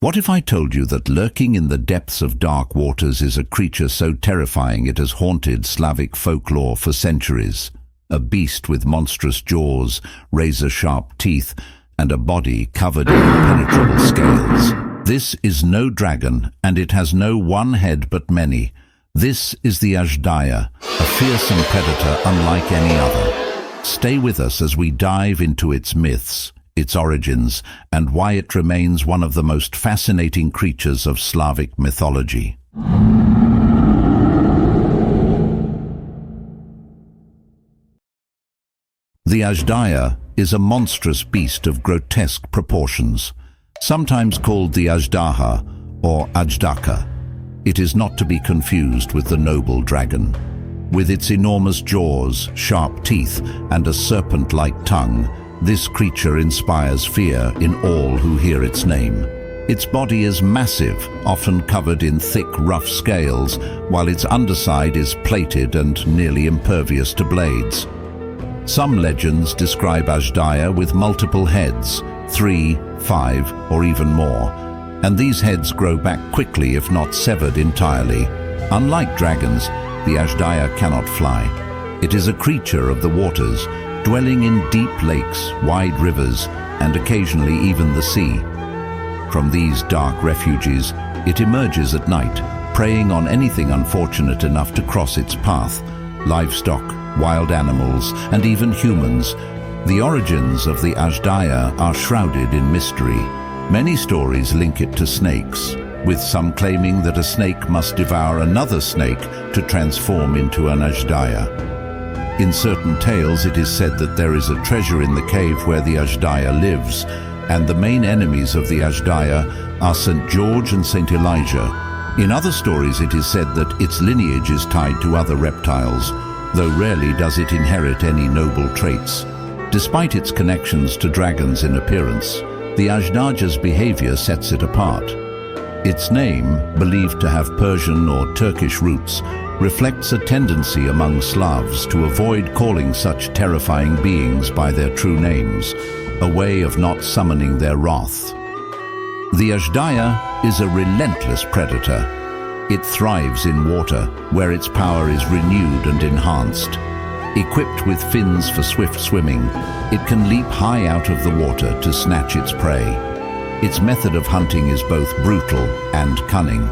What if I told you that lurking in the depths of dark waters is a creature so terrifying it has haunted Slavic folklore for centuries? A beast with monstrous jaws, razor-sharp teeth, and a body covered in impenetrable scales. This is no dragon, and it has no one head but many. This is the Aždaja, a fearsome predator unlike any other. Stay with us as we dive into its myths, its origins, and why it remains one of the most fascinating creatures of Slavic mythology. The Aždaja is a monstrous beast of grotesque proportions, sometimes called the Aždaja or Aždaja. It is not to be confused with the noble dragon. With its enormous jaws, sharp teeth, and a serpent-like tongue, this creature inspires fear in all who hear its name. Its body is massive, often covered in thick, rough scales, while its underside is plated and nearly impervious to blades. Some legends describe Aždaja with multiple heads, 3, 5, or even more, and these heads grow back quickly if not severed entirely. Unlike dragons, the Aždaja cannot fly. It is a creature of the waters, dwelling in deep lakes, wide rivers, and occasionally even the sea. From these dark refuges, it emerges at night, preying on anything unfortunate enough to cross its path: livestock, wild animals, and even humans. The origins of the Aždaja are shrouded in mystery. Many stories link it to snakes, with some claiming that a snake must devour another snake to transform into an Aždaja. In certain tales, it is said that there is a treasure in the cave where the Aždaja lives, and the main enemies of the Aždaja are St. George and St. Elijah. In other stories, it is said that its lineage is tied to other reptiles, though rarely does it inherit any noble traits. Despite its connections to dragons in appearance, the Aždaja's behavior sets it apart. Its name, believed to have Persian or Turkish roots, reflects a tendency among Slavs to avoid calling such terrifying beings by their true names, a way of not summoning their wrath. The Aždaja is a relentless predator. It thrives in water, where its power is renewed and enhanced. Equipped with fins for swift swimming, it can leap high out of the water to snatch its prey. Its method of hunting is both brutal and cunning.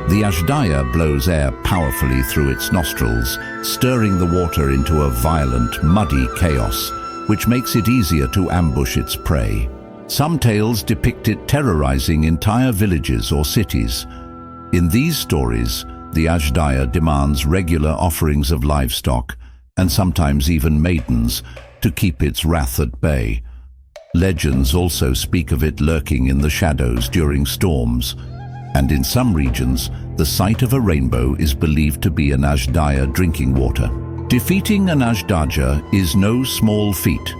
The Aždaja blows air powerfully through its nostrils, stirring the water into a violent, muddy chaos, which makes it easier to ambush its prey. Some tales depict it terrorizing entire villages or cities. In these stories, the Aždaja demands regular offerings of livestock, and sometimes even maidens, to keep its wrath at bay. Legends also speak of it lurking in the shadows during storms, and in some regions, the sight of a rainbow is believed to be an Aždaja drinking water. Defeating an Aždaja is no small feat.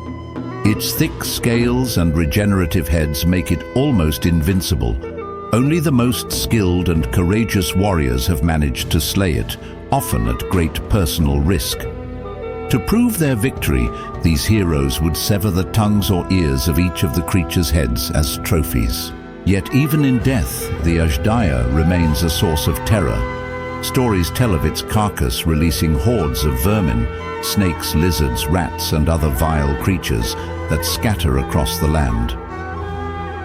Its thick scales and regenerative heads make it almost invincible. Only the most skilled and courageous warriors have managed to slay it, often at great personal risk. To prove their victory, these heroes would sever the tongues or ears of each of the creature's heads as trophies. Yet even in death, the Aždaja remains a source of terror. Stories tell of its carcass releasing hordes of vermin, snakes, lizards, rats, and other vile creatures that scatter across the land.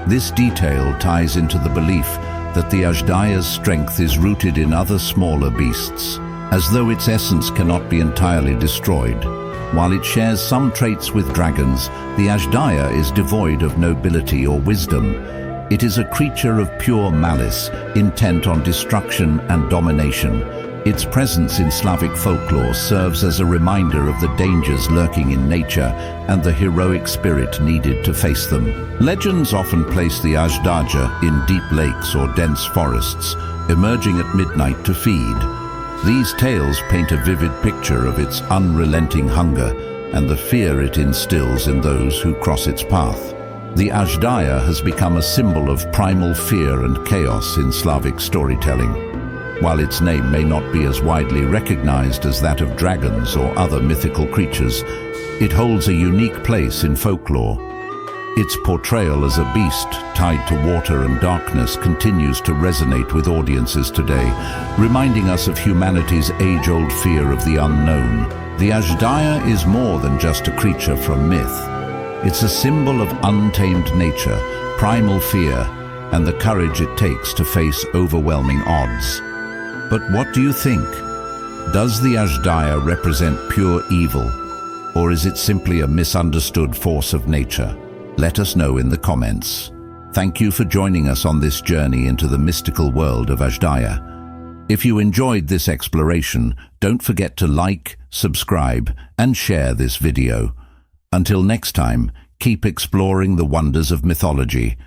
This detail ties into the belief that the Aždaja's strength is rooted in other smaller beasts, as though its essence cannot be entirely destroyed. While it shares some traits with dragons, the Aždaja is devoid of nobility or wisdom. It is a creature of pure malice, intent on destruction and domination. Its presence in Slavic folklore serves as a reminder of the dangers lurking in nature and the heroic spirit needed to face them. Legends often place the Aždaja in deep lakes or dense forests, emerging at midnight to feed. These tales paint a vivid picture of its unrelenting hunger and the fear it instills in those who cross its path. The Aždaja has become a symbol of primal fear and chaos in Slavic storytelling. While its name may not be as widely recognized as that of dragons or other mythical creatures, it holds a unique place in folklore. Its portrayal as a beast tied to water and darkness continues to resonate with audiences today, reminding us of humanity's age-old fear of the unknown. The Aždaja is more than just a creature from myth. It's a symbol of untamed nature, primal fear, and the courage it takes to face overwhelming odds. But what do you think? Does the Aždaja represent pure evil, or is it simply a misunderstood force of nature? Let us know in the comments. Thank you for joining us on this journey into the mystical world of Aždaja. If you enjoyed this exploration, don't forget to like, subscribe, and share this video. Until next time, keep exploring the wonders of mythology.